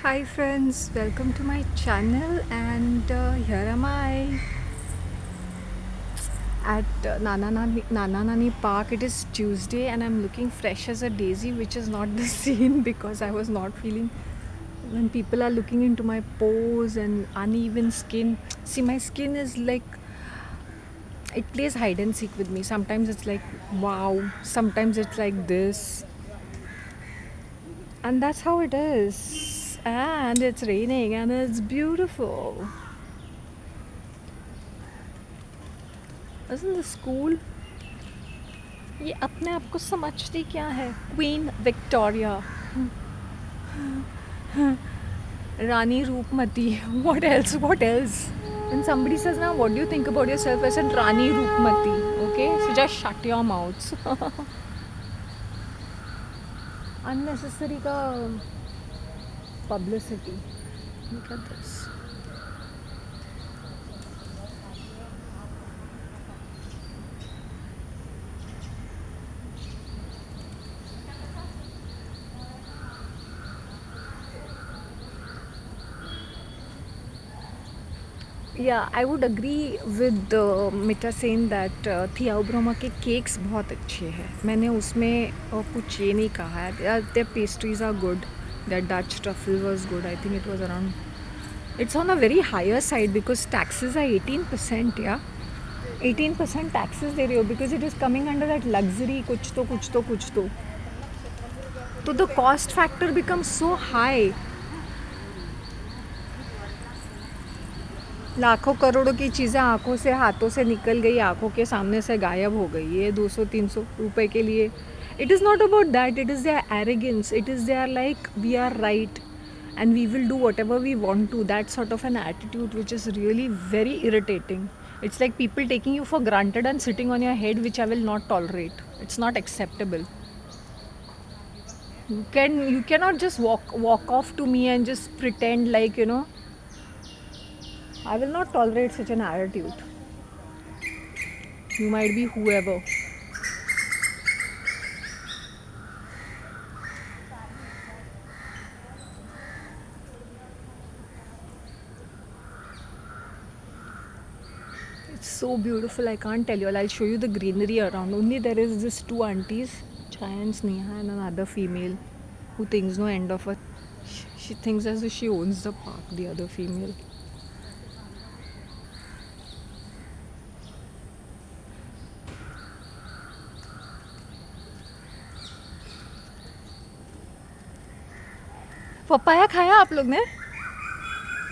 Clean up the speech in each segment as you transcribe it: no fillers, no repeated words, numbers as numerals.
Hi friends, welcome to my channel and here am I at Nana Nani Park. It is Tuesday and I'm looking fresh as a daisy, which is not the scene because I was not feeling when people are looking into my pores and uneven skin. See, my skin is like it plays hide and seek with me. Sometimes it's like wow, sometimes it's like this, and that's how it is. And it's raining and it's beautiful. Isn't this cool? ये अपने आप को समझती क्या है? Queen Victoria, Rani Roopmati. What else? What else? When somebody says now, what do you think about yourself? I said Rani Roopmati. Okay, so just shut your mouths. Unnecessary का publicity. Look at this. या I would agree with मिटा Sen that थिया ब्रोमा के cakes बहुत अच्छे हैं. मैंने उसमें कुछ ये नहीं कहा है. Their pastries are good. Their Dutch truffle was good. I think it was around, it's on a very higher side because taxes are 18%. या 18% टैक्सेस दे रहे हो because it is coming under that luxury कुछ तो the cost factor becomes so high. लाखों करोड़ों की चीज़ें आंखों से हाथों से निकल गई, आंखों के सामने से गायब हो गई. ये 200-300 रुपए के लिए. It is not about that. It is their arrogance. It is their like we are right and we will do whatever we want to. That sort of an attitude which is really very irritating. It's like people taking you for granted and sitting on your head, which I will not tolerate. It's not acceptable. You cannot just walk off to me and just pretend like I will not tolerate such an attitude. You might be whoever. It's so beautiful. I can't tell you. I'll show you the greenery around. Only there is this two aunties, Chaya and Sneha, and another female who thinks no end of it. She thinks as if she owns the park, the other female. Papaya खाया आप लोग ने?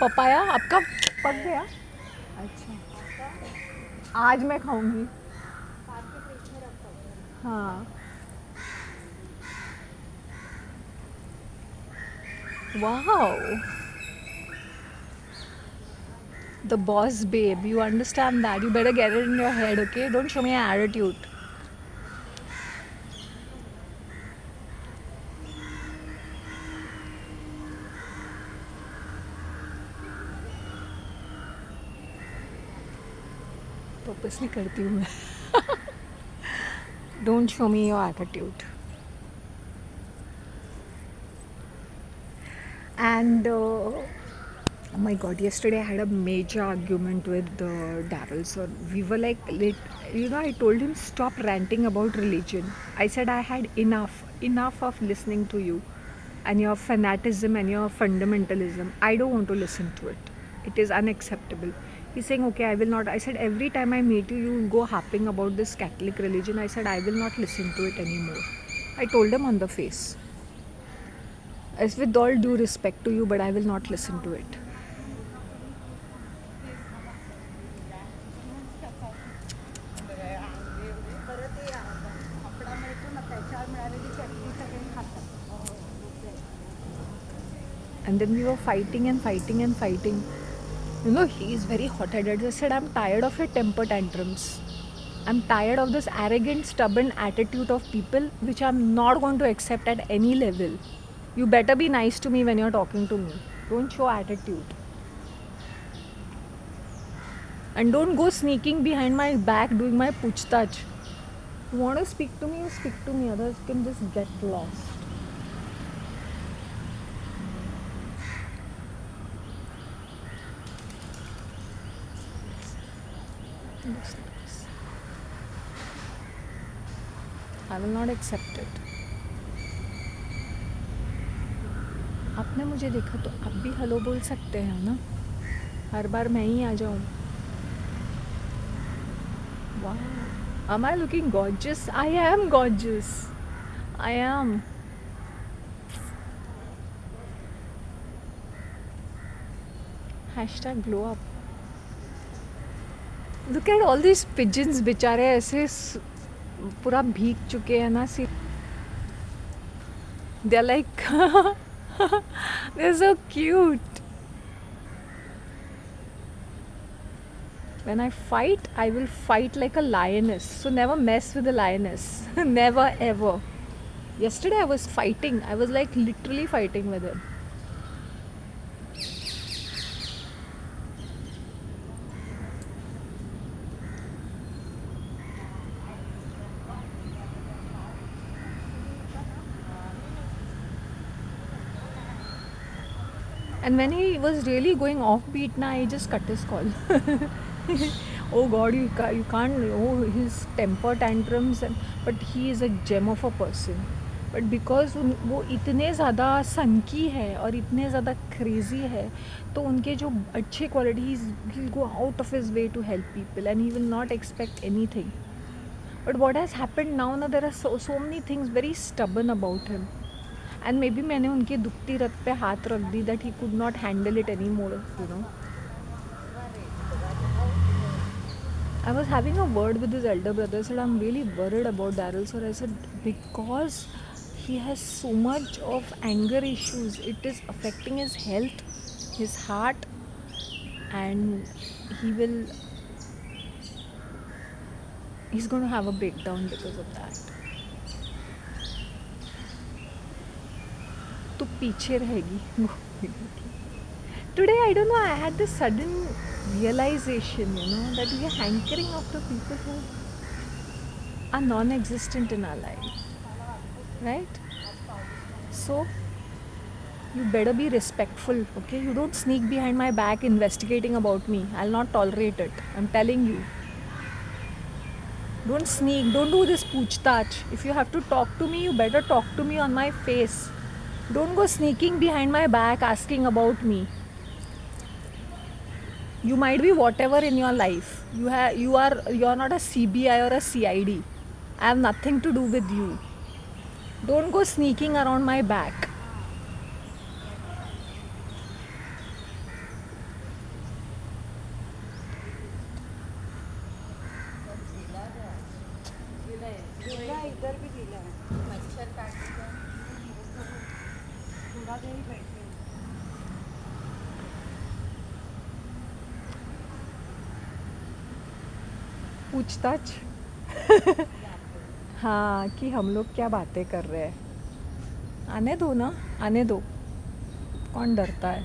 Papaya आपका पक गया? अच्छा, आज मैं खाऊंगी. हाँ. Wow. The boss babe. You understand that. You better get it in your head, okay? Don't show me an attitude. Purposely करती हूँ मैं. Don't show me your attitude. And oh my god, yesterday I had a major argument with Daryl. So we were like, I told him stop ranting about religion. I said I had enough of listening to you and your fanaticism and your fundamentalism. I don't want to listen to it. It is unacceptable. He's saying, okay, I will not. I said, every time I meet you, you go harping about this Catholic religion. I said, I will not listen to it anymore. I told him on the face. As with all due respect to you, but I will not listen to it. And then we were fighting and fighting and fighting. He is very hot headed. I said, I'm tired of your temper tantrums. I'm tired of this arrogant, stubborn attitude of people which I'm not going to accept at any level. You better be nice to me when you're talking to me. Don't show attitude. And don't go sneaking behind my back doing my puchtach. You want to speak to me, you speak to me. Others can just get lost. this. I will not accept it. आपने मुझे देखा तो आप भी hello बोल सकते हैं ना, हर बार मैं ही आ जाऊँ. Wow. Am I looking gorgeous? I am gorgeous. I am. Hashtag glow up. Look at all these pigeons बेचारे ऐसे पूरा भीग चुके हैं ना. सी they're like they're so cute. When I fight, I will fight like a lioness. So never mess with a lioness. Never ever. Yesterday I was fighting. I was like literally fighting with him. And when he was really going offbeat, na, I just cut his call. Oh God, you can't. Oh, his temper tantrums, but he is a gem of a person. But because वो इतने ज़्यादा सनकी है और इतने ज़्यादा crazy है, तो उनके जो अच्छे qualities, he'll go out of his way to help people and he will not expect anything. But what has happened now, na, there are so many things very stubborn about him. And maybe मैंने उनकी दुखती रथ पे हाथ रख दी that he could not handle it anymore, you know. I was having a word with his elder brother. I said, I'm really worried about Daryl, sir. I said, because he has so much of anger issues. It is affecting his health, his heart, and he's going to have a breakdown because of that. तो पीछे रहेगी. Today, I don't know, I had this sudden realization, you know, that we are hankering after people who are non-existent in our life, right? So, you better be respectful, okay? You don't sneak behind my back investigating about me. I'll not tolerate it. I'm telling you. Don't sneak. Don't do this poochtach. If you have to talk to me, you better talk to me on my face. Don't go sneaking behind my back asking about me. You might be whatever in your life. You're not a CBI or a CID. I have nothing to do with you. Don't go sneaking around my back. पूछताछ. हाँ, कि हम लोग क्या बातें कर रहे हैं. आने दो ना, आने दो. कौन डरता है.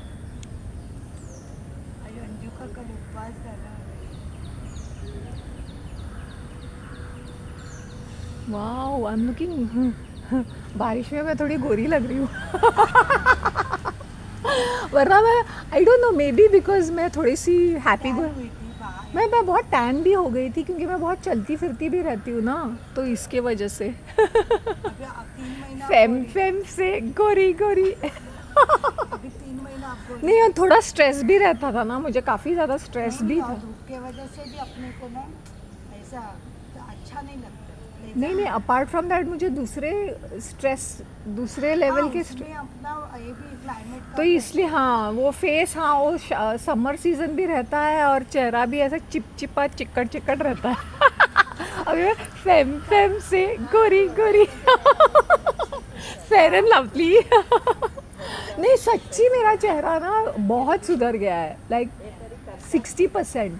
अंजू का कल उपवास झाला. Wow, I am looking. बारिश में मैं थोड़ी गोरी लग रही हूँ. वरना मैं I don't know, may be because मैं थोड़ी सी हैप्पी मैं बहुत टैन भी हो गई थी क्योंकि मैं बहुत चलती फिरती भी रहती हूँ ना, तो इसके वजह से. फेम से गोरी गोरी. अभी 3 महीना आपको नहीं, थोड़ा स्ट्रेस भी रहता था ना, मुझे काफ़ी ज़्यादा स्ट्रेस भी था. धूप के वजह से भी अपने को ना ऐसा अच्छा नहीं लगता. नहीं, अपार्ट फ्रॉम दैट मुझे दूसरे लेवल के अपना ये भी क्लाइमेट तो इसलिए हाँ, वो फेस, हाँ, वो समर सीजन भी रहता है और चेहरा भी ऐसा चिपचिपा चिकट रहता है. अभी मैं फेम से गोरी गोरी. Fair and lovely. नहीं, सच्ची मेरा चेहरा ना बहुत सुधर गया है, लाइक 60%.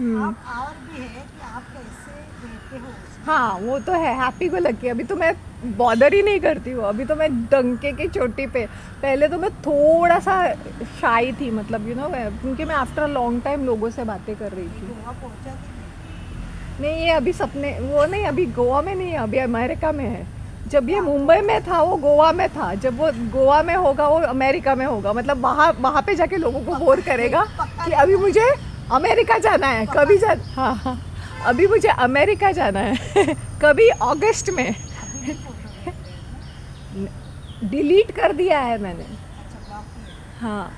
और भी है कि आप कैसे रहते हो. हाँ, वो तो है. हैप्पी को लगी. अभी तो मैं बॉदर ही नहीं करती हूँ. अभी तो मैं डंके की चोटी पे. पहले तो मैं थोड़ा सा शाई थी, मतलब यू नो, क्योंकि मैं आफ्टर लॉन्ग टाइम लोगों से बातें कर रही थी. गोवा पहुंचा नहीं, ये अभी सपने वो नहीं, अभी गोवा में नहीं है, अभी अमेरिका में है. जब ये मुंबई में था वो गोवा में था. जब वो गोवा में होगा वो अमेरिका में होगा. मतलब वहाँ पे जाके लोगों को बोर करेगा कि अभी मुझे अमेरिका जाना है कभी हाँ हाँ अभी मुझे अमेरिका जाना है कभी अगस्त में अभी भी फोटो डिलीट कर दिया है मैंने अच्छा ब्लॉक किया हाँ